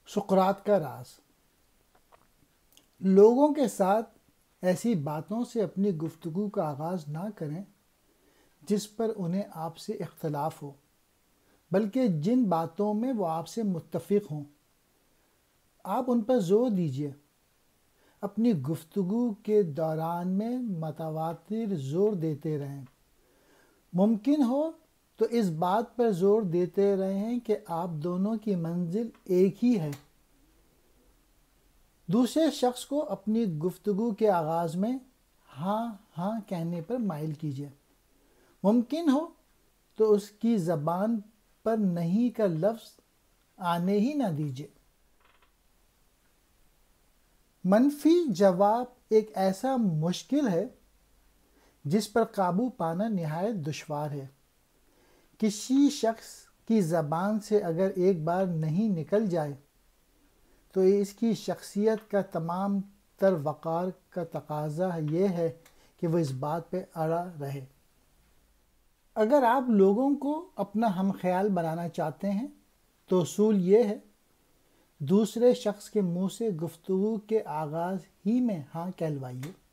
سقراط کا راز۔ لوگوں کے ساتھ ایسی باتوں سے اپنی گفتگو کا آغاز نہ کریں جس پر انہیں آپ سے اختلاف ہو، بلکہ جن باتوں میں وہ آپ سے متفق ہوں آپ ان پر زور دیجیے۔ اپنی گفتگو کے دوران میں متواتر زور دیتے رہیں۔ ممکن ہو تو اس بات پر زور دیتے رہیں کہ آپ دونوں کی منزل ایک ہی ہے۔ دوسرے شخص کو اپنی گفتگو کے آغاز میں ہاں ہاں کہنے پر مائل کیجیے۔ ممکن ہو تو اس کی زبان پر نہیں کا لفظ آنے ہی نہ دیجیے۔ منفی جواب ایک ایسا مشکل ہے جس پر قابو پانا نہایت دشوار ہے۔ کسی شخص کی زبان سے اگر ایک بار نہیں نکل جائے تو اس کی شخصیت کا تمام تر وقار کا تقاضا یہ ہے کہ وہ اس بات پہ اڑا رہے۔ اگر آپ لوگوں کو اپنا ہم خیال بنانا چاہتے ہیں تو اصول یہ ہے، دوسرے شخص کے منہ سے گفتگو کے آغاز ہی میں ہاں کہلوائیے۔